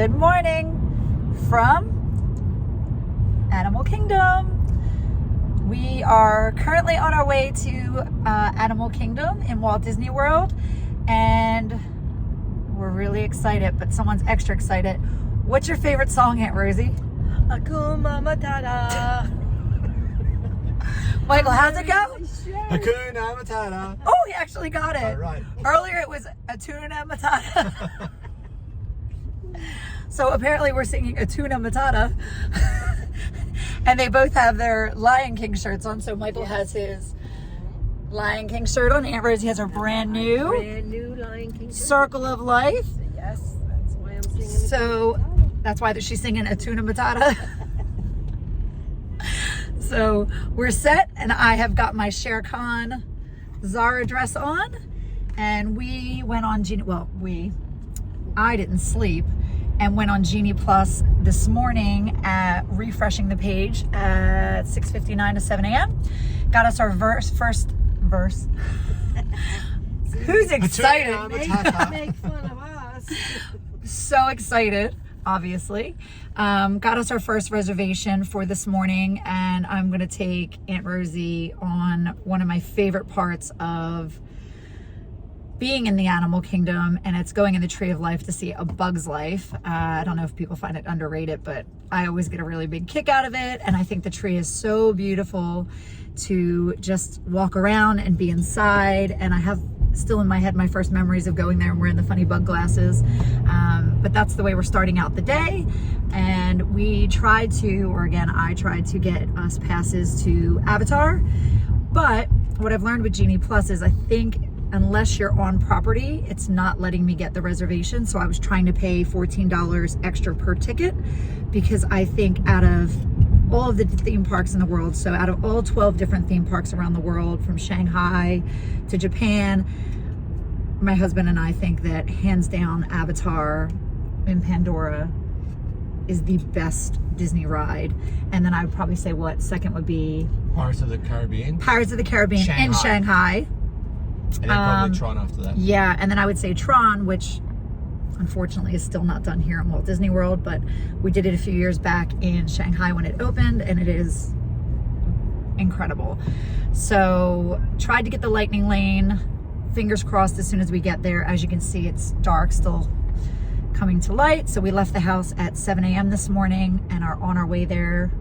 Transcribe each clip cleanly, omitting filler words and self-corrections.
Good morning from Animal Kingdom. We are currently on our way to Animal Kingdom in Walt Disney World, and we're really excited, but someone's extra excited. What's your favorite song, Aunt Rosie? Hakuna Matata. Michael, how's it go? Hakuna Matata. Oh, he actually got it. All right. Earlier it was Atuna Matata. So apparently we're singing Atuna Matata. And they both have their Lion King shirts on. So Michael has his Lion King shirt on. Aunt Rosie has her brand new Lion King Circle of Life. Yes, that's why I'm singing. So that's why she's singing Atuna Matata. So we're set, and I have got my Shere Khan Zara dress on, and we went on Genie. Well, I didn't sleep, and went on Genie Plus this morning at refreshing the page at 6:59 to 7 a.m. Got us our first verse. Who's excited? Make fun of us. So excited, obviously. Got us our first reservation for this morning, and I'm going to take Aunt Rosie on one of my favorite parts of being in the Animal Kingdom, and it's going in the Tree of Life to see A Bug's Life. I don't know if people find it underrated, but I always get a really big kick out of it, and I think the tree is so beautiful to just walk around and be inside. And I have still in my head my first memories of going there and wearing the funny bug glasses, but that's the way we're starting out the day. And I tried to get us passes to Avatar, but what I've learned with Genie Plus is I think unless you're on property, it's not letting me get the reservation. So I was trying to pay $14 extra per ticket, because I think out of all of the theme parks in the world, so out of all 12 different theme parks around the world, from Shanghai to Japan, my husband and I think that hands down Avatar in Pandora is the best Disney ride. And then I would probably say second would be Pirates of the Caribbean. Pirates of the Caribbean in Shanghai. And then probably Tron after that. Yeah, and then I would say Tron, which unfortunately is still not done here in Walt Disney World, but we did it a few years back in Shanghai when it opened, and it is incredible. So tried to get the Lightning Lane. Fingers crossed as soon as we get there. As you can see, it's dark, still coming to light. So we left the house at 7 a.m. this morning and are on our way there.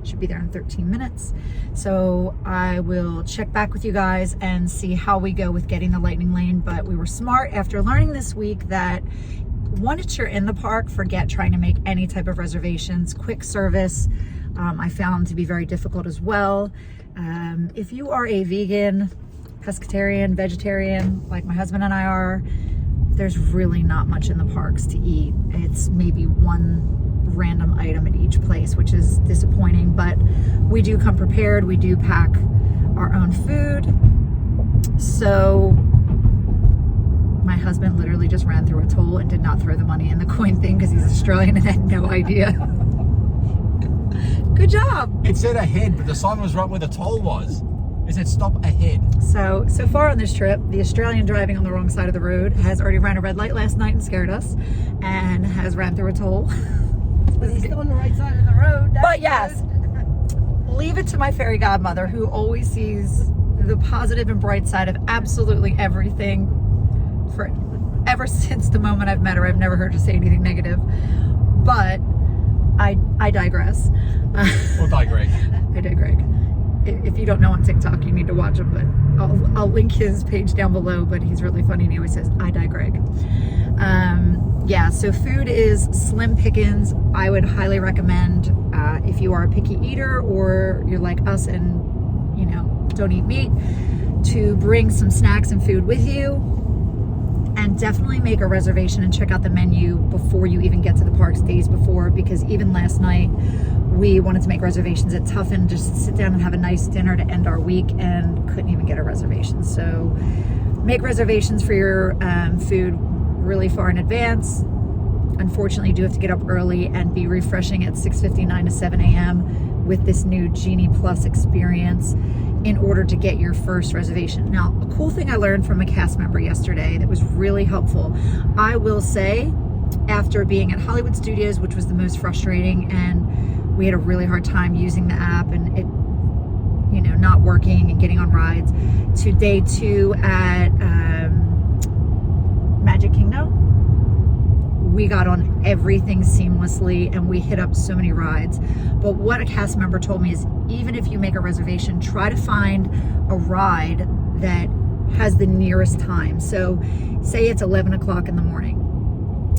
Should be there in 13 minutes. So I will check back with you guys and see how we go with getting the Lightning Lane. But we were smart after learning this week that once you're in the park, forget trying to make any type of reservations. Quick service I found to be very difficult as well. If you are a vegan, pescatarian, vegetarian, like my husband and I are, there's really not much in the parks to eat. It's maybe one random item at each place, which is disappointing, but we do come prepared. We do pack our own food. So my husband literally just ran through a toll and did not throw the money in the coin thing because he's Australian and had no idea. Good job. It said ahead, but the sign was right where the toll was. It said stop ahead. So far on this trip, the Australian driving on the wrong side of the road has already ran a red light last night and scared us, and has ran through a toll. But he's still on the right side of the road. But yes, leave it to my fairy godmother, who always sees the positive and bright side of absolutely everything. Ever since the moment I've met her, I've never heard her say anything negative. But I digress. Or digress. I digress. If you don't know on TikTok, you need to watch him, but I'll link his page down below, but he's really funny and he always says, I digress. Yeah, so food is slim pickings. I would highly recommend, if you are a picky eater or you're like us and, don't eat meat, to bring some snacks and food with you, and definitely make a reservation and check out the menu before you even get to the parks, days before, because even last night we wanted to make reservations at Tuffin, just sit down and have a nice dinner to end our week, and couldn't even get a reservation. So make reservations for your food really far in advance. Unfortunately, you do have to get up early and be refreshing at 6:59 to 7 a.m. with this new Genie Plus experience in order to get your first reservation. Now, a cool thing I learned from a cast member yesterday that was really helpful. I will say after being at Hollywood Studios, which was the most frustrating, and we had a really hard time using the app and it, you know, not working and getting on rides, to day 2 at Magic Kingdom. We got on everything seamlessly and we hit up so many rides. But what a cast member told me is, even if you make a reservation, try to find a ride that has the nearest time. So say it's 11 o'clock in the morning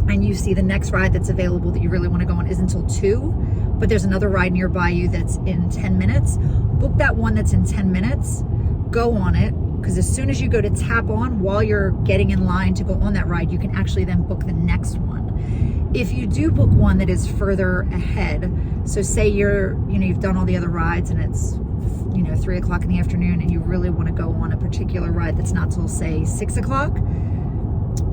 and you see the next ride that's available that you really want to go on is until 2, but there's another ride nearby you that's in 10 minutes. Book that one that's in 10 minutes, go on it, because as soon as you go to tap on while you're getting in line to go on that ride, you can actually then book the next one. If you do book one that is further ahead, so say you've done all the other rides and it's 3 o'clock in the afternoon and you really want to go on a particular ride that's not till say 6 o'clock,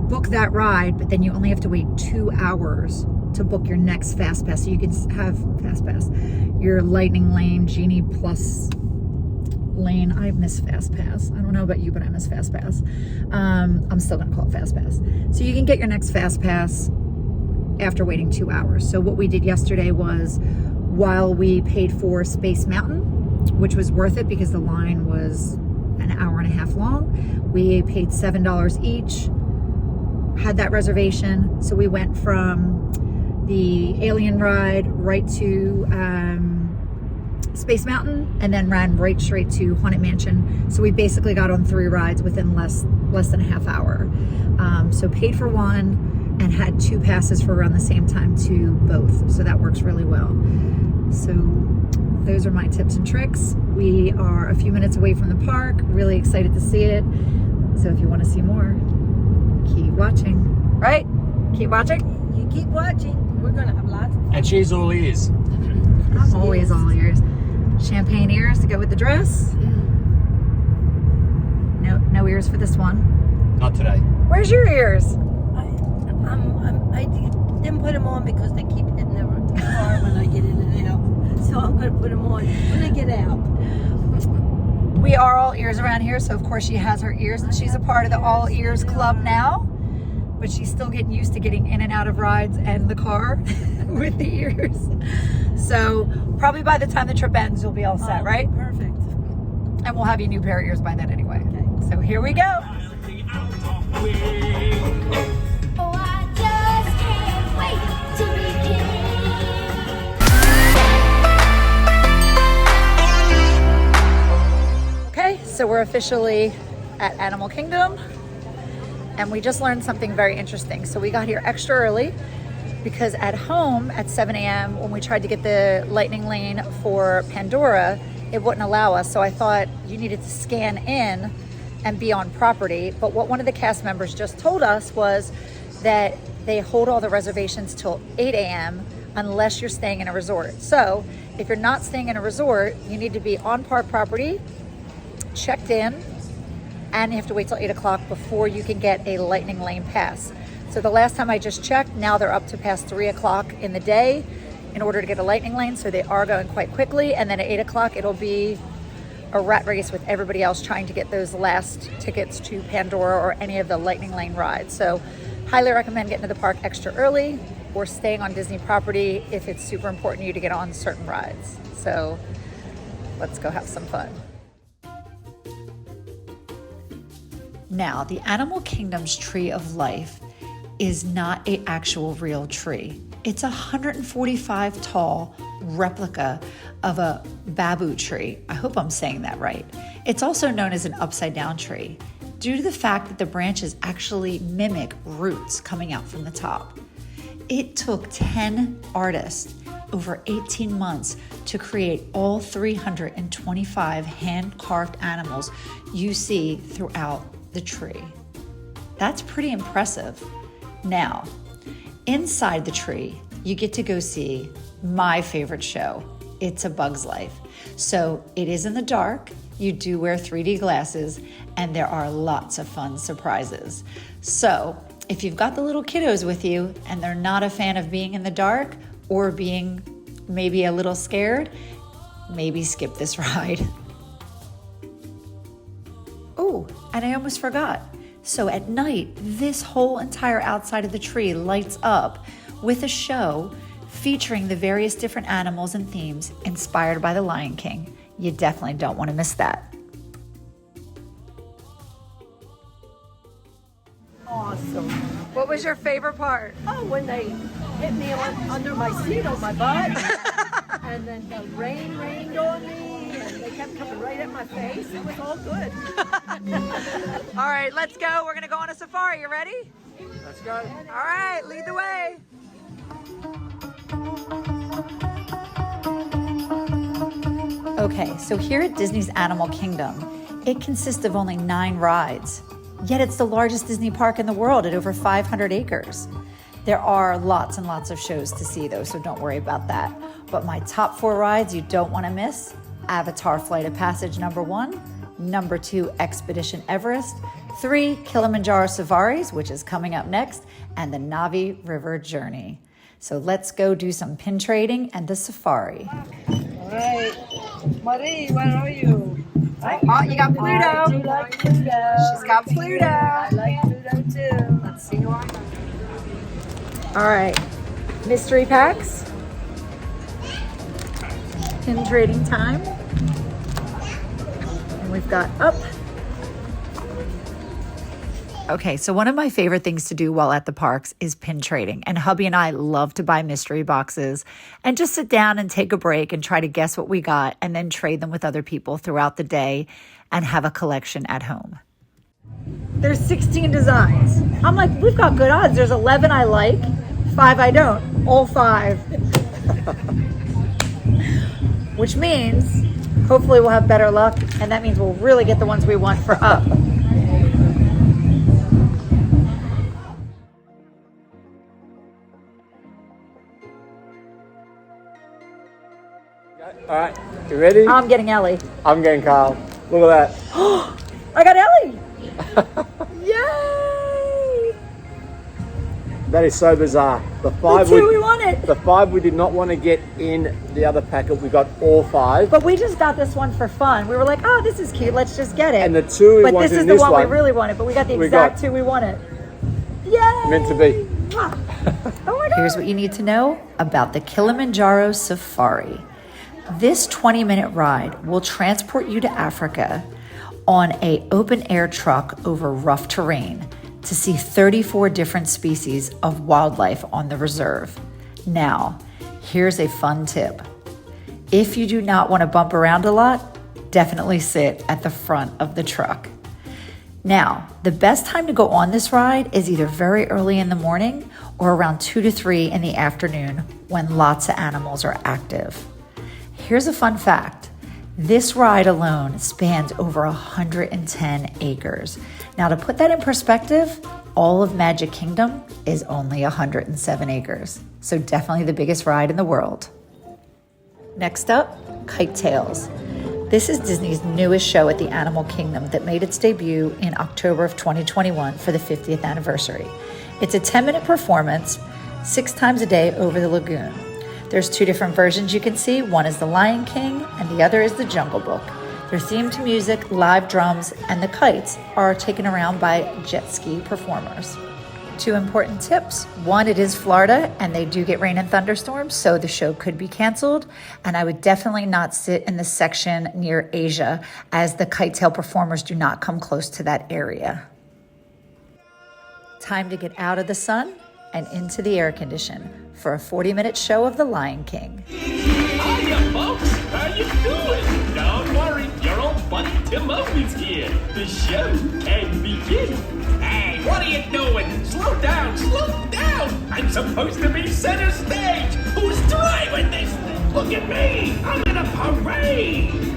book that ride, but then you only have to wait 2 hours to book your next Fast Pass. So you can have Fast Pass, your Lightning Lane, Genie Plus lane. I miss Fast Pass. I don't know about you, but I miss Fast Pass. I'm still gonna call it Fast Pass. So you can get your next Fast Pass after waiting 2 hours. So what we did yesterday was, while we paid for Space Mountain, which was worth it because the line was an hour and a half long, we paid $7 each, had that reservation. So we went from the Alien ride right to Space Mountain and then ran right straight to Haunted Mansion. So we basically got on 3 rides within less than a half hour. So paid for one and had 2 passes for around the same time to both. So that works really well. So those are my tips and tricks. We are a few minutes away from the park, really excited to see it. So if you want to see more, keep watching, right? Keep watching. You keep watching. We're gonna have lots of fun. And she's all ears. I'm always all ears. Champagne ears to go with the dress. No ears for this one. Not today. Where's your ears? I didn't put them on because they keep hitting the car when I get in and out. So I'm gonna put them on when I get out. We are all ears around here, so of course she has her ears, and she's a part of the All Ears Club now. But she's still getting used to getting in and out of rides and the car with the ears. So probably by the time the trip ends, you'll be all set, right? Perfect. And we'll have you a new pair of ears by then anyway. Okay. So here we go. Oh, I just can't wait to begin. Okay, so we're officially at Animal Kingdom. And we just learned something very interesting. So we got here extra early because at home at 7 a.m. when we tried to get the Lightning Lane for Pandora, it wouldn't allow us. So I thought you needed to scan in and be on property. But what one of the cast members just told us was that they hold all the reservations till 8 a.m. unless you're staying in a resort. So if you're not staying in a resort, you need to be on park property, checked in, and you have to wait till 8 o'clock before you can get a Lightning Lane pass. So the last time I just checked, now they're up to past 3 o'clock in the day in order to get a Lightning Lane. So they are going quite quickly. And then at 8 o'clock, it'll be a rat race with everybody else trying to get those last tickets to Pandora or any of the Lightning Lane rides. So highly recommend getting to the park extra early or staying on Disney property if it's super important to you to get on certain rides. So let's go have some fun. Now, the Animal Kingdom's Tree of Life is not an actual real tree. It's a 145 tall replica of a babu tree. I hope I'm saying that right. It's also known as an upside down tree due to the fact that the branches actually mimic roots coming out from the top. It took 10 artists over 18 months to create all 325 hand-carved animals you see throughout the tree. That's pretty impressive. Now, inside the tree, you get to go see my favorite show. It's A Bug's Life. So it is in the dark, you do wear 3D glasses, and there are lots of fun surprises. So if you've got the little kiddos with you and they're not a fan of being in the dark or being maybe a little scared, maybe skip this ride. Oh, and I almost forgot. So at night, this whole entire outside of the tree lights up with a show featuring the various different animals and themes inspired by the Lion King. You definitely don't want to miss that. Awesome. What was your favorite part? Oh, when they hit me under my seat on my butt, and then the rain rained on me, and they kept coming right at my face. It was all good. All right, let's go. We're going to go on a safari. You ready? Let's go. All right, lead the way. Okay, so here at Disney's Animal Kingdom, it consists of only 9 rides. Yet it's the largest Disney park in the world at over 500 acres. There are lots and lots of shows to see though, so don't worry about that. But my top 4 rides you don't want to miss: Avatar Flight of Passage #1, #2 Expedition Everest, 3 Kilimanjaro Safaris, which is coming up next, and the Navi River Journey. So let's go do some pin trading and the safari. All right. Marie, where are you? Oh, you got Pluto. I do like Pluto. She's got Pluto. I like Pluto too. Let's see who I got. All right, mystery packs. Pin trading time. And we've got up. Okay, so one of my favorite things to do while at the parks is pin trading. And hubby and I love to buy mystery boxes and just sit down and take a break and try to guess what we got and then trade them with other people throughout the day and have a collection at home. There's 16 designs. I'm like, we've got good odds. There's 11 I like, 5 I don't, all 5. Which means hopefully we'll have better luck, and that means we'll really get the ones we want for up. All right, you ready? I'm getting Ellie. I'm getting Carl. Look at I got Ellie! Yay! that. That is so bizarre. The The 5 2 we wanted. the 5 we did not want to get in the other packet. We got all 5. But we just got this one for fun. We were like, oh, this is cute. Let's just get it. And the 2 we but wanted this is in the this one we one. really wanted. But we got the We exact got- 2 we wanted. Yay! Meant to be. Mwah. Oh my God. Here's what you need to know about the Kilimanjaro Safari. This 20-minute ride will transport you to Africa on an open-air truck over rough terrain to see 34 different species of wildlife on the reserve. Now, here's a fun tip. If you do not want to bump around a lot, definitely sit at the front of the truck. Now, the best time to go on this ride is either very early in the morning or around 2 to 3 in the afternoon when lots of animals are active. Here's a fun fact. This ride alone spans over 110 acres. Now, to put that in perspective, all of Magic Kingdom is only 107 acres. So definitely the biggest ride in the world. Next up, Kite Tales. This is Disney's newest show at the Animal Kingdom that made its debut in October of 2021 for the 50th anniversary. It's a 10-minute performance 6 times a day over the lagoon. There's 2 different versions you can see. One is the Lion King and the other is the Jungle Book. They're themed to music, live drums, and the kites are taken around by jet ski performers. 2 important tips. 1, it is Florida and they do get rain and thunderstorms, so the show could be canceled. And I would definitely not sit in the section near Asia as the kite tail performers do not come close to that area. Time to get out of the sun and into the air condition for a 40-minute show of The Lion King. Hiya, folks. How you doing? Don't worry, your old buddy Timo's here. The show can begin. Hey, what are you doing? Slow down, slow down. I'm supposed to be center stage. Who's driving this thing? Look at me. I'm in a parade.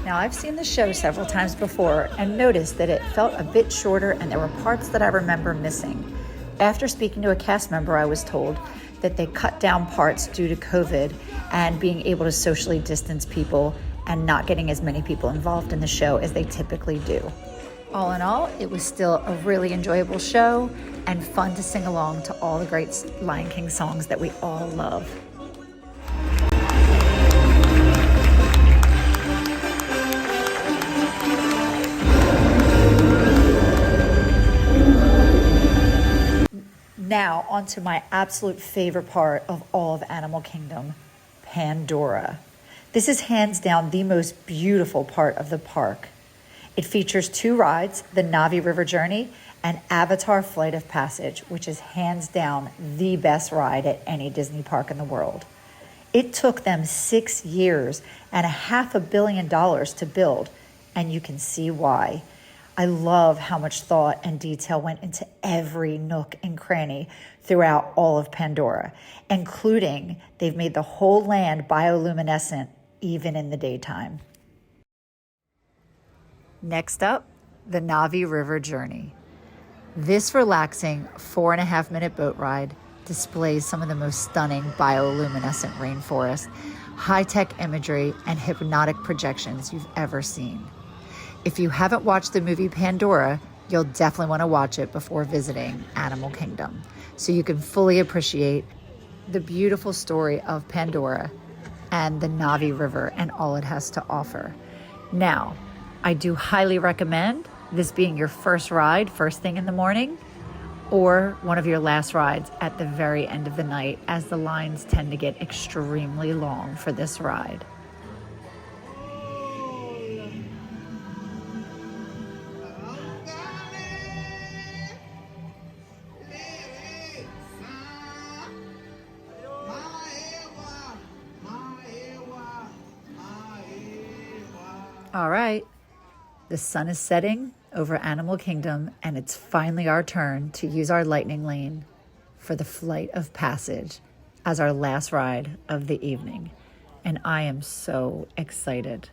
Now, I've seen the show several times before and noticed that it felt a bit shorter and there were parts that I remember missing. After speaking to a cast member, I was told that they cut down parts due to COVID and being able to socially distance people and not getting as many people involved in the show as they typically do. All in all, it was still a really enjoyable show and fun to sing along to all the great Lion King songs that we all love. Now, onto my absolute favorite part of all of Animal Kingdom, Pandora. This is hands down the most beautiful part of the park. It features 2 rides, the Navi River Journey and Avatar Flight of Passage, which is hands down the best ride at any Disney park in the world. It took them 6 years and $500 million to build, and you can see why. I love how much thought and detail went into every nook and cranny throughout all of Pandora, including they've made the whole land bioluminescent even in the daytime. Next up, the Navi River Journey. This relaxing 4.5-minute boat ride displays some of the most stunning bioluminescent rainforest, high-tech imagery, and hypnotic projections you've ever seen. If you haven't watched the movie Pandora, you'll definitely want to watch it before visiting Animal Kingdom, so you can fully appreciate the beautiful story of Pandora and the Navi River and all it has to offer. Now, I do highly recommend this being your first ride first thing in the morning, or one of your last rides at the very end of the night, as the lines tend to get extremely long for this ride. All right, the sun is setting over Animal Kingdom, and it's finally our turn to use our lightning lane for the Flight of Passage as our last ride of the evening. And I am so excited.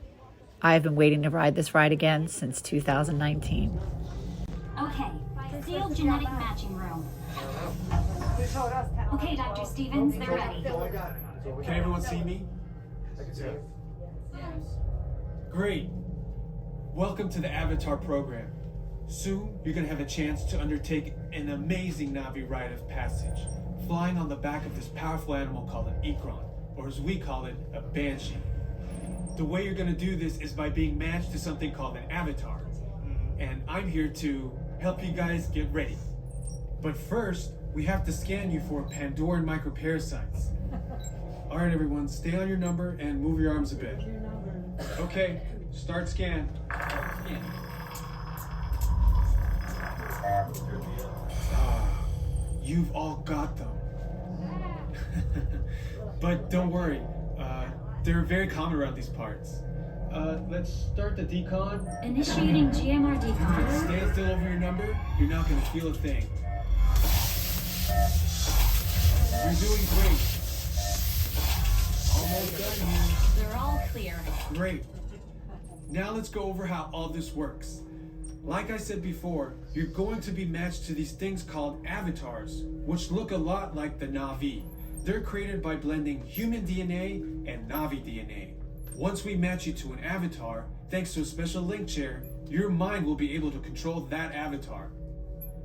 I've been waiting to ride this ride again since 2019. Okay, sealed genetic matching room. Okay, Dr. Stevens, they're ready. Can everyone see me? Great. Welcome to the Avatar program. Soon, you're going to have a chance to undertake an amazing Navi rite of passage, flying on the back of this powerful animal called an Ikron, or as we call it, a Banshee. The way you're going to do this is by being matched to something called an avatar. And I'm here to help you guys get ready. But first, we have to scan you for Pandoran microparasites. All right, everyone, stay on your number and move your arms a bit. Okay, start scan. You've all got them. But don't worry, they're very common around these parts. Let's start the decon. Initiating GMR decon. Stay still over your number. You're not going to feel a thing. You're doing great. Almost done here. They're all clear. Great. Now let's go over how all this works. Like I said before, you're going to be matched to these things called avatars, which look a lot like the Navi. They're created by blending human DNA and Navi DNA. Once we match you to an avatar, thanks to a special link chair, your mind will be able to control that avatar.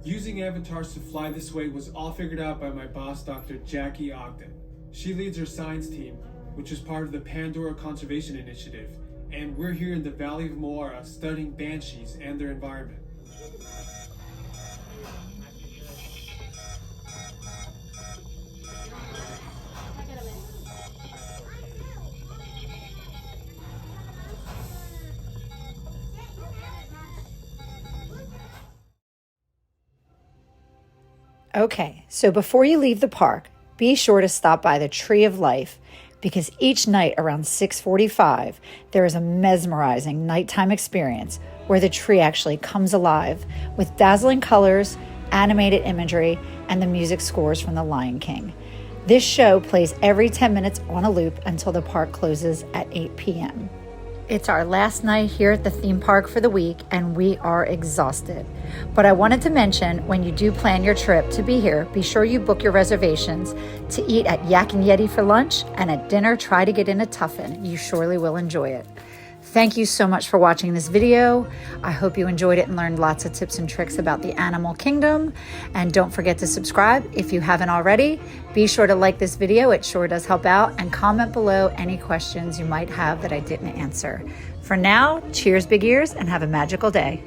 Using avatars to fly this way was all figured out by my boss, Dr. Jackie Ogden. She leads our science team, which is part of the Pandora Conservation Initiative, and we're here in the Valley of Moara studying banshees and their environment. Okay, so before you leave the park, be sure to stop by the Tree of Life, because each night around 6:45, there is a mesmerizing nighttime experience where the tree actually comes alive with dazzling colors, animated imagery, and the music scores from The Lion King. This show plays every 10 minutes on a loop until the park closes at 8 p.m. It's our last night here at the theme park for the week, and we are exhausted. But I wanted to mention, when you do plan your trip to be here, be sure you book your reservations to eat at Yak and Yeti for lunch, and at dinner, try to get in a Tuffin. You surely will enjoy it. Thank you so much for watching this video. I hope you enjoyed it and learned lots of tips and tricks about the Animal Kingdom. And don't forget to subscribe if you haven't already. Be sure to like this video, it sure does help out, and comment below any questions you might have that I didn't answer. For now, cheers big ears and have a magical day.